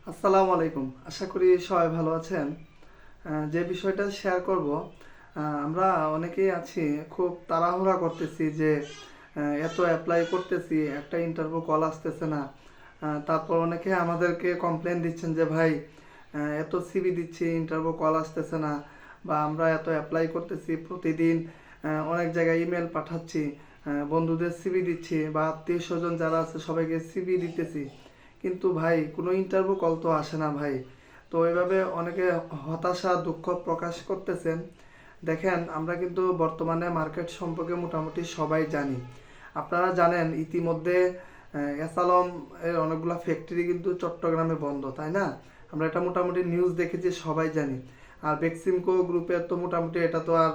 আসসালামু আলাইকুম। আশা করি সবাই ভালো আছেন। যে বিষয়টা শেয়ার করব, আমরা অনেকেই আছি খুব তাড়াহুড়া করতেছি যে এত অ্যাপ্লাই করতেছি, একটা ইন্টারভিউ কল আসতেছে না। তারপর অনেকে আমাদেরকে কমপ্লেন দিচ্ছেন যে ভাই এত সিভি দিচ্ছি, ইন্টারভিউ কল আসতেছে না, বা আমরা এত অ্যাপ্লাই করতেছি প্রতিদিন, অনেক জায়গায় ইমেল পাঠাচ্ছি, বন্ধুদের সিভি দিচ্ছি বা আত্মীয় স্বজন যারা আছে সবাইকে সিভি দিতেছি, কিন্তু ভাই কোনো ইন্টারভিউ কল তো আসে না ভাই। তো এইভাবে অনেকে হতাশা দুঃখ প্রকাশ করতেছেন। দেখেন, আমরা কিন্তু বর্তমানে মার্কেট সম্পর্কে মোটামুটি সবাই জানি। আপনারা জানেন ইতিমধ্যে এসালম এর অনেকগুলো ফ্যাক্টরি কিন্তু চট্টগ্রামে বন্ধ, তাই না? আমরা এটা মোটামুটি নিউজ দেখেছি, সবাই জানি। আর বেক্সিমকো গ্রুপের তো মোটামুটি এটা তো আর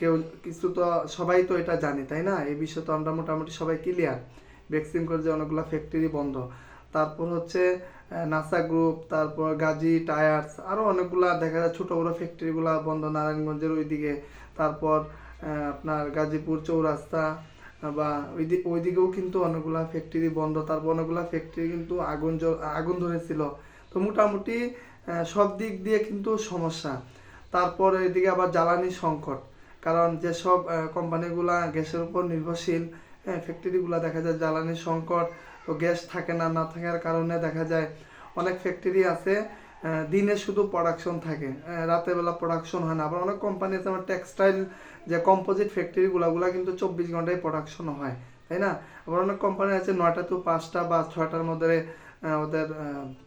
কেউ কিছু তো, সবাই তো এটা জানি, তাই না? এই বিষয়ে তো আমরা মোটামুটি সবাই ক্লিয়ার। বেক্সিমকোর যে অনেকগুলো ফ্যাক্টরি বন্ধ, তারপর হচ্ছে নাসা গ্রুপ, তারপর গাজী টায়ার্স, আরও অনেকগুলা দেখা যায় ছোটো বড়ো ফ্যাক্টরিগুলো বন্ধ নারায়ণগঞ্জের ওইদিকে। তারপর আপনার গাজীপুর চৌরাস্তা বা ওইদিকেও কিন্তু অনেকগুলা ফ্যাক্টরি বন্ধ। তারপর অনেকগুলা ফ্যাক্টরি কিন্তু আগুন ধরেছিল। তো মোটামুটি সব দিক দিয়ে কিন্তু সমস্যা। তারপর এদিকে আবার জ্বালানি সংকট, কারণ যেসব কোম্পানিগুলা গ্যাসের উপর নির্ভরশীল, হ্যাঁ, ফ্যাক্টরিগুলো দেখা যায় জ্বালানি সংকট, তো গ্যাস থাকে না, না থাকার কারণে দেখা যায় অনেক ফ্যাক্টরি আছে দিনে শুধু প্রোডাকশন থাকে, রাতের বেলা প্রোডাকশন হয় না। আবার অনেক কোম্পানি আছে আমার টেক্সটাইল যে কম্পোজিট ফ্যাক্টরিগুলো কিন্তু 24 ঘন্টায় প্রোডাকশন হয়, তাই না? আবার অনেক কোম্পানি আছে 9টা to 5টা বা 6টার মধ্যে ওদের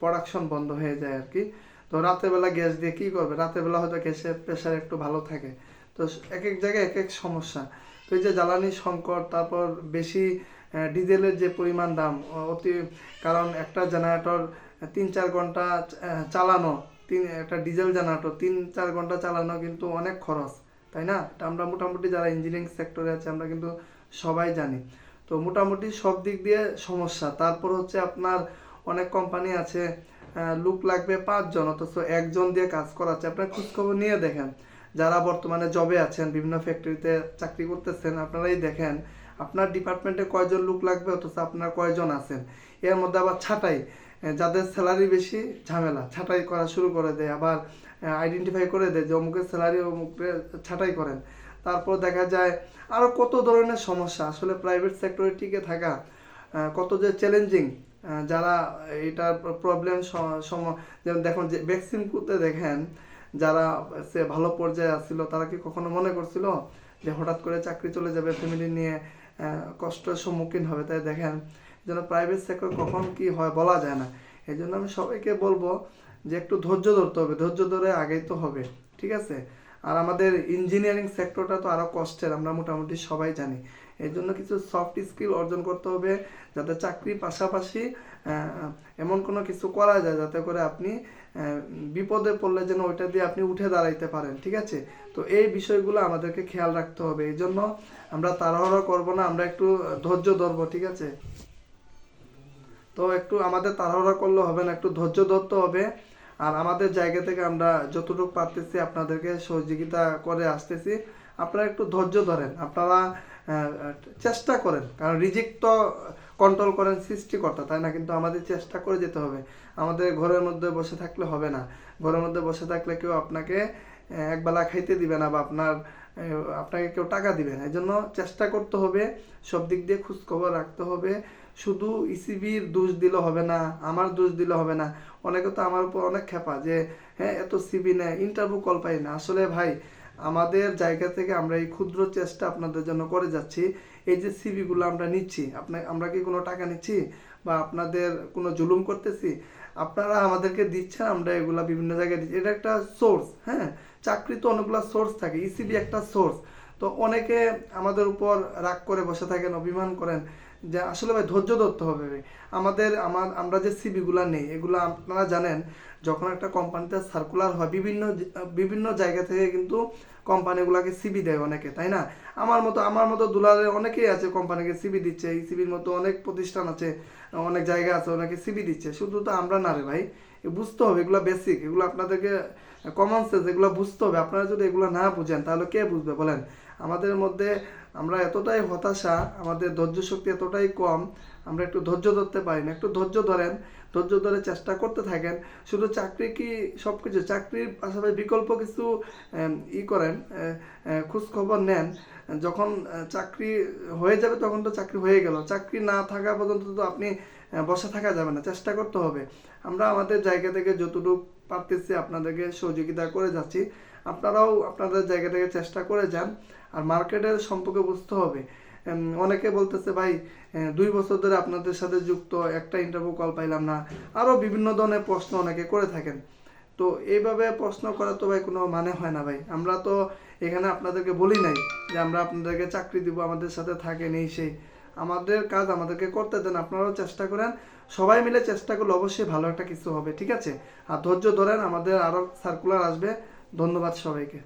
প্রোডাকশন বন্ধ হয়ে যায় আর কি। তো রাতের বেলা গ্যাস দিয়ে কী করবে? রাতের বেলা হয়তো গ্যাসের প্রেশার একটু ভালো থাকে। তো এক এক জায়গায় এক এক সমস্যা। তো এই যে জ্বালানি সংকট, তারপর বেশি ডিজেলের যে পরিমাণ দাম অতি, কারণ একটা জেনারেটর 3-4 ঘন্টা চালানো, একটা ডিজেল জেনারেটর 3-4 ঘন্টা চালানো কিন্তু অনেক খরচ, তাই না? এটা আমরা মোটামুটি যারা ইঞ্জিনিয়ারিং সেক্টরে আছে আমরা কিন্তু সবাই জানি। তো মোটামুটি সব দিক দিয়ে সমস্যা। তারপর হচ্ছে আপনার অনেক কোম্পানি আছে লোক লাগবে 5 জন, অথচ একজন দিয়ে কাজ করাচ্ছে। আপনার খোঁজখবর নিয়ে দেখেন, যারা বর্তমানে জবে আছেন, বিভিন্ন ফ্যাক্টরিতে চাকরি করতেছেন, আপনারাই দেখেন আপনার ডিপার্টমেন্টে কয়জন লোক লাগবে অথচ আপনার কয়জন আছেন। এর মধ্যে আবার ছাঁটাই, যাদের স্যালারি বেশি ঝামেলা, ছাঁটাই করা শুরু করে দেয়। আবার আইডেন্টিফাই করে দেয় যে অমুকের স্যালারি অমুকের ছাঁটাই করেন। তারপর দেখা যায় আরও কত ধরনের সমস্যা। আসলে প্রাইভেট সেক্টরে টিকে থাকা কত যে চ্যালেঞ্জিং। যারা এটার প্রবলেম যেমন দেখুন যে ভ্যাকসিন করতে দেখেন, যারা সে ভালো পর্যায়ে আসছিল তারা কি কখনো মনে করছিল যে হঠাৎ করে চাকরি চলে যাবে, ফ্যামিলি নিয়ে কষ্টের সম্মুখীন হবে? তাই দেখেন যেন প্রাইভেট সেক্টর কখন কি হয় বলা যায় না। এই জন্য আমি সবাইকে বলবো যে একটু ধৈর্য ধরতে হবে, ধৈর্য ধরে আগেই তো হবে, ঠিক আছে? আর আমাদের ইঞ্জিনিয়ারিং সেক্টরটা তো আরও কষ্টের, আমরা মোটামুটি সবাই জানি। এই জন্য কিছু সফট স্কিল অর্জন করতে হবে, যাতে চাকরির পাশাপাশি এমন কোনো কিছু করা যায় যাতে করে আপনি বিপদে পড়লে যেন ওইটা দিয়ে আপনি উঠে দাঁড়াইতে পারেন, ঠিক আছে? তো এই বিষয়গুলো আমাদেরকে খেয়াল রাখতে হবে। এই জন্য আমরা তাড়াহুড়ো করবো না, আমরা একটু ধৈর্য ধরবো, ঠিক আছে? তো একটু আমাদের তাড়াহুড়া করলে হবে না, একটু ধৈর্য ধরতে হবে। আর আমাদের জায়গা থেকে আমরা যতটুকু পারতেছি আপনাদেরকে সহযোগিতা করে আসতেছি। আপনারা একটু ধৈর্য ধরেন, আপনারা চেষ্টা করেন, কারণ রিজিক তো কন্ট্রোল করেন সৃষ্টিকর্তা, তাই না? কিন্তু আমাদের চেষ্টা করে যেতে হবে। আমাদের ঘরের মধ্যে বসে থাকলে হবে না। ঘরের মধ্যে বসে থাকলে কেউ আপনাকে একবেলা খাইতে দিবে না, বা আপনাকে কেউ টাকা দিবে না। এই জন্য চেষ্টা করতে হবে, সব দিক দিয়ে খোঁজখবর রাখতে হবে। শুধু ইসিবির দোষ দিলে হবে না, আমার দোষ দিলে হবে না। অনেকে তো আমার উপর অনেক খেপা যে হ্যাঁ এত সিবি নেয়, ইন্টারভিউ কল পাই না। আসলে ভাই, আমাদের জায়গা থেকে আমরা এই ক্ষুদ্র চেষ্টা আপনাদের জন্য করে যাচ্ছি। এই যে সিবিগুলো আমরা নিচ্ছি, আমরা কি কোনো টাকা নিচ্ছি বা আপনাদের কোনো জুলুম করতেছি? আপনারা আমাদেরকে দিচ্ছেন, আমরা এগুলা বিভিন্ন জায়গায় দিচ্ছি। এটা একটা সোর্স, হ্যাঁ। চাকরি তো অনেকগুলো সোর্স থাকে, ইসিবি একটা সোর্স। তো অনেকে আমাদের উপর রাগ করে বসে থাকেন, অভিমান করেন, যে আসলে ভাই ধৈর্য ধরতে হবে। আমরা যে সিবিগুলো নেই, এগুলো আপনারা জানেন যখন একটা কোম্পানিতে সার্কুলার হয়, বিভিন্ন বিভিন্ন জায়গা থেকে কিন্তু কোম্পানিগুলোকে সিবি দেয় অনেকে, তাই না? আমার মতো দুলারে অনেকেই আছে কোম্পানিকে সিবি দিচ্ছে। এই সিবির মতো অনেক প্রতিষ্ঠান আছে, অনেক জায়গা আছে, অনেকে সিবি দিচ্ছে। শুধু তো আমরা না রে ভাই, বুঝতে হবে, এগুলো বেসিক, এগুলো আপনাদেরকে কমন সেন্স, এগুলো বুঝতে হবে। আপনারা যদি এগুলো না বুঝেন তাহলে কে বুঝবে বলেন? আমাদের মধ্যে আমরা এতটাই হতাশা, আমাদের ধৈর্য শক্তি এতটাই কম, আমরা একটু ধৈর্য ধরতে পারি না। একটু ধৈর্য ধরেন, ধৈর্য ধরে চেষ্টা করতে থাকেন। শুধু চাকরি কি সব কিছু, চাকরির পাশাপাশি বিকল্প কিছু করেন, খোঁজ খবর নেন। যখন চাকরি হয়ে যাবে তখন তো চাকরি হয়ে গেল, চাকরি না থাকা পর্যন্ত তো আপনি বসে থাকা যাবে না, চেষ্টা করতে হবে। আমরা আমাদের জায়গা থেকে যতটুকু পারতেছি আপনাদেরকে সহযোগিতা করে যাচ্ছি, আপনারাও আপনাদের জায়গা থেকে চেষ্টা করে যান। আর মার্কেটের সম্পর্কে বুঝতে হবে। অনেকে বলতেছে ভাই 2 বছর ধরে আপনাদের সাথে যুক্ত, একটা ইন্টারভিউ কল পাইলাম না, আরও বিভিন্ন ধরনের প্রশ্ন অনেকে করে থাকেন। তো এইভাবে প্রশ্ন করা তো ভাই কোনো মানে হয় না ভাই। আমরা তো এখানে আপনাদেরকে বলি নাই যে আমরা আপনাদেরকে চাকরি দিব, আমাদের সাথে থাকেন এই সেই। আমাদের কাজ আমাদেরকে করতে দেন, আপনারাও চেষ্টা করেন। সবাই মিলে চেষ্টা করলে অবশ্যই ভালো একটা কিছু হবে, ঠিক আছে? আর ধৈর্য ধরেন, আমাদের আরও সার্কুলার আসবে। ধন্যবাদ সবাইকে।